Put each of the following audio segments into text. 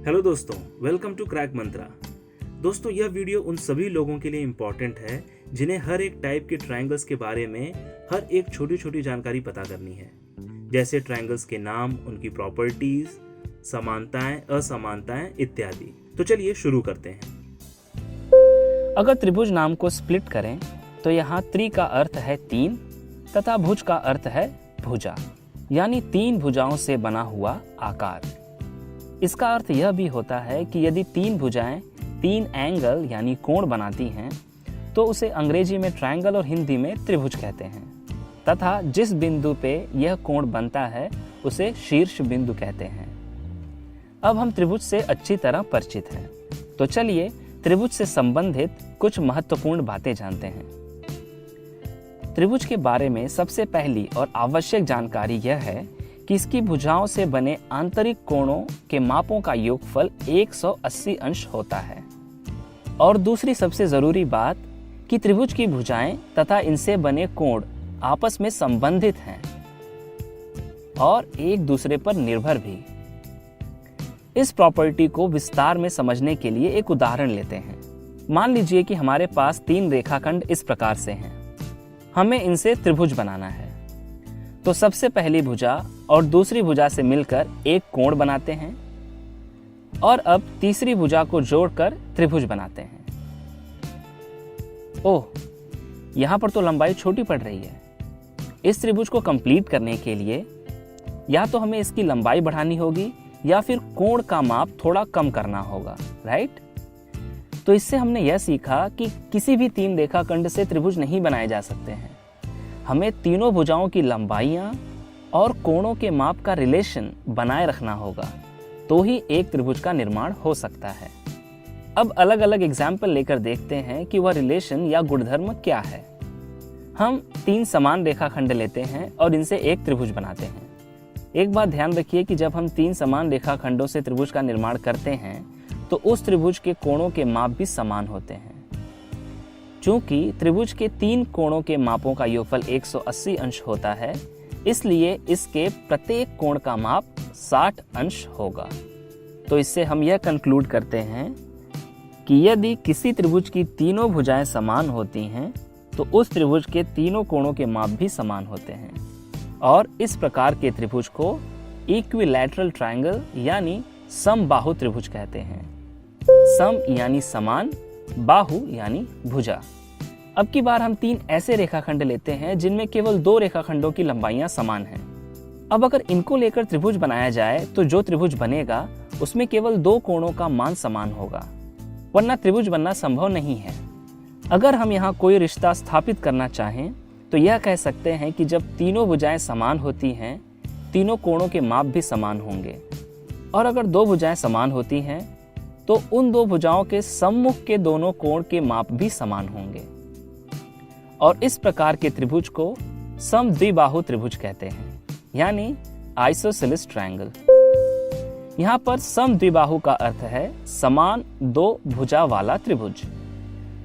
Hello दोस्तों, welcome to crack मंत्रा। दोस्तों, यह वीडियो उन सभी लोगों के लिए इम्पोर्टेंट है जिन्हें हर एक टाइप के ट्रायंगल्स के बारे में हर एक छोटी छोटी जानकारी पता करनी है, जैसे ट्रायंगल्स के नाम, उनकी प्रॉपर्टीज, समानताएं, असमानताएं इत्यादि। तो चलिए शुरू करते हैं। अगर त्रिभुज नाम को स्प्लिट करें तो यहाँ त्रि का अर्थ है तीन तथा भुज का अर्थ है भुजा, यानी तीन भुजाओं से बना हुआ आकार। इसका अर्थ यह भी होता है कि यदि तीन भुजाएं तीन एंगल यानी कोण बनाती हैं तो उसे अंग्रेजी में ट्रायंगल और हिंदी में त्रिभुज कहते हैं तथा जिस बिंदु पे यह कोण बनता है उसे शीर्ष बिंदु कहते हैं। अब हम त्रिभुज से अच्छी तरह परिचित हैं, तो चलिए त्रिभुज से संबंधित कुछ महत्वपूर्ण बातें जानते हैं। त्रिभुज के बारे में सबसे पहली और आवश्यक जानकारी यह है कि इसकी भुजाओं से बने आंतरिक कोणों के मापों का योगफल 180 अंश होता है। और दूसरी सबसे जरूरी बात कि त्रिभुज की भुजाएं तथा इनसे बने कोण आपस में संबंधित हैं और एक दूसरे पर निर्भर भी। इस प्रॉपर्टी को विस्तार में समझने के लिए एक उदाहरण लेते हैं। मान लीजिए कि हमारे पास तीन रेखाखंड इस प्रकार से हैं। हमें इनसे त्रिभुज बनाना है, तो सबसे पहली भुजा और दूसरी भुजा से मिलकर एक कोण बनाते हैं और अब तीसरी भुजा को जोड़कर त्रिभुज बनाते हैं। ओह, यहां पर तो लंबाई छोटी पड़ रही है। इस त्रिभुज को कंप्लीट करने के लिए या तो हमें इसकी लंबाई बढ़ानी होगी या फिर कोण का माप थोड़ा कम करना होगा, राइट? तो इससे हमने यह सीखा कि किसी भी तीन रेखाखंड से त्रिभुज नहीं बनाए जा सकते हैं। हमें तीनों भुजाओं की लंबाइयां और कोणों के माप का रिलेशन बनाए रखना होगा, तो ही एक त्रिभुज का निर्माण हो सकता है। अब अलग अलग एग्जाम्पल लेकर देखते हैं कि वह रिलेशन या गुणधर्म क्या है। हम तीन समान रेखाखंड लेते हैं और इनसे एक त्रिभुज बनाते हैं। एक बात ध्यान रखिए कि जब हम तीन समान रेखाखंडों से त्रिभुज का निर्माण करते हैं तो उस त्रिभुज के कोणों के माप भी समान होते हैं। चूंकि त्रिभुज के तीन कोणों के मापों का योगफल 180 अंश होता है, इसलिए इसके प्रत्येक कोण का माप 60 अंश होगा। तो इससे हम यह कंक्लूड करते हैं कि यदि किसी त्रिभुज की तीनों भुजाएं समान होती हैं तो उस त्रिभुज के तीनों कोणों के माप भी समान होते हैं और इस प्रकार के त्रिभुज को इक्विलैटरल ट्रायंगल यानी समबाहु त्रिभुज कहते हैं। सम यानी समान, बाहु यानी भुजा। अब की बार हम तीन ऐसे रेखाखंड लेते हैं जिनमें केवल दो रेखाखंडों की लंबाइयां समान हैं। अब अगर इनको लेकर त्रिभुज बनाया जाए तो जो त्रिभुज बनेगा उसमें केवल दो कोणों का मान समान होगा, वरना त्रिभुज बनना संभव नहीं है। अगर हम यहाँ कोई रिश्ता स्थापित करना चाहें तो यह कह सकते हैं कि जब तीनों भुजाएं समान होती हैं, तीनों कोणों के माप भी समान होंगे। और अगर दो भुजाएं समान होती हैं तो उन दो भुजाओं के सम्मुख के दोनों कोण के माप भी समान होंगे और इस प्रकार के त्रिभुज को समद्विबाहु त्रिभुज कहते हैं, यानी आइसोसेलेस ट्रायंगल। यहाँ पर समद्विबाहु का अर्थ है समान दो भुजा वाला त्रिभुज।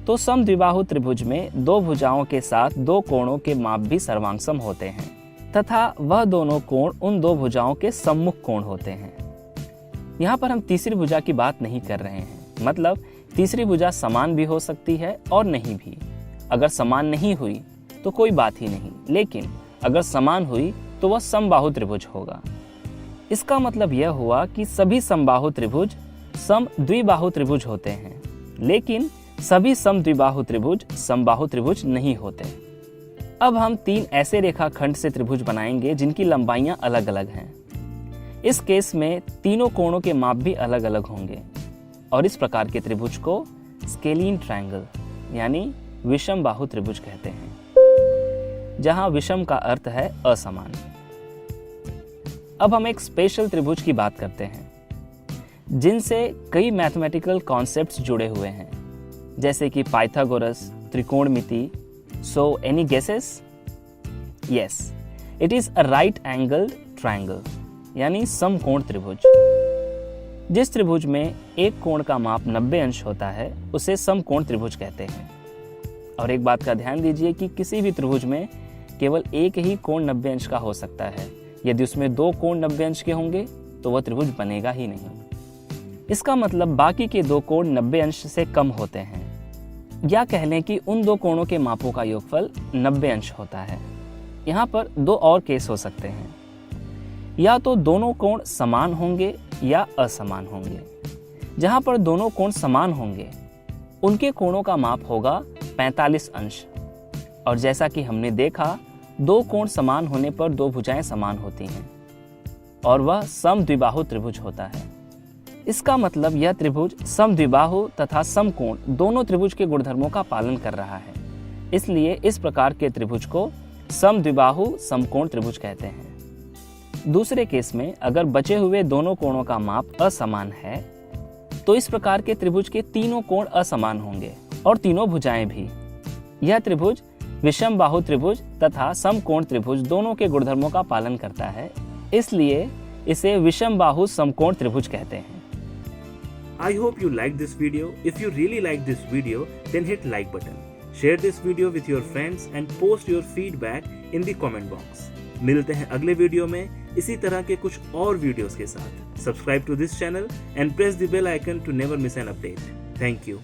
तो समद्विबाहु त्रिभुज में दो भुजाओं के साथ दो कोणों के माप भी सर्वांगसम होते हैं तथा वह दोनों कोण उन दो भुजाओं के सम्मुख कोण होते हैं। यहाँ पर हम तीसरी भुजा की बात नहीं कर रहे हैं, मतलब तीसरी भुजा समान भी हो सकती है और नहीं भी। अगर समान नहीं हुई तो कोई बात ही नहीं, लेकिन अगर समान हुई तो वह समबाहु त्रिभुज होगा। इसका मतलब यह हुआ कि सभी समबाहु त्रिभुज समद्विबाहु त्रिभुज होते हैं, लेकिन सभी समद्विबाहु त्रिभुज समबाहु त्रिभुज नहीं होते। अब हम तीन ऐसे रेखाखंड से त्रिभुज बनाएंगे जिनकी लंबाइयां अलग अलग हैं। इस केस में तीनों कोणों के माप भी अलग अलग होंगे और इस प्रकार के त्रिभुज को स्केलीन ट्रायंगल यानी विषम बाहु त्रिभुज कहते हैं, जहां विषम का अर्थ है असमान। अब हम एक स्पेशल त्रिभुज की बात करते हैं जिनसे कई मैथमेटिकल कॉन्सेप्ट्स जुड़े हुए हैं, जैसे कि पाइथागोरस, त्रिकोणमिति। So any guesses? Yes, it is a right angled triangle यानी समकोण त्रिभुज। जिस त्रिभुज में एक कोण का माप 90 अंश होता है उसे समकोण त्रिभुज कहते हैं। और एक बात का ध्यान दीजिए कि किसी भी त्रिभुज में केवल एक ही कोण 90 अंश का हो सकता है। यदि उसमें दो कोण 90 अंश के होंगे तो वह त्रिभुज बनेगा ही नहीं। इसका मतलब बाकी के दो कोण 90 अंश से कम होते हैं, या कह लें कि उन दो कोणों के मापों का योगफल 90 अंश होता है। यहाँ पर दो और केस हो सकते हैं, या तो दोनों कोण समान होंगे या असमान होंगे। जहाँ पर दोनों कोण समान होंगे उनके कोणों का माप होगा 45 अंश, और जैसा कि हमने देखा दो कोण समान होने पर दो भुजाएं समान होती हैं और वह समद्विबाहु त्रिभुज होता है। इसका मतलब यह त्रिभुज समद्विबाहु तथा समकोण दोनों त्रिभुज के गुणधर्मों का पालन कर रहा है, इसलिए इस प्रकार के त्रिभुज को समद्विबाहु समकोण त्रिभुज कहते हैं। दूसरे केस में अगर बचे हुए दोनों कोणों का माप असमान है तो इस प्रकार के त्रिभुज के तीनों कोण असमान होंगे और तीनों भुजाएं भी। यह त्रिभुज विषम बाहु त्रिभुज तथा समकोण त्रिभुज दोनों के गुणधर्मों का पालन करता है, इसलिए इसे विषम बाहु समकोण त्रिभुज कहते हैं। I hope you liked this video. If you really liked this video, then hit like button. Share this video with your friends and post your feedback in the comment box. मिलते हैं अगले वीडियो में इसी तरह के कुछ और videos के साथ। Subscribe to this channel and press the bell icon to never miss an update. Thank you.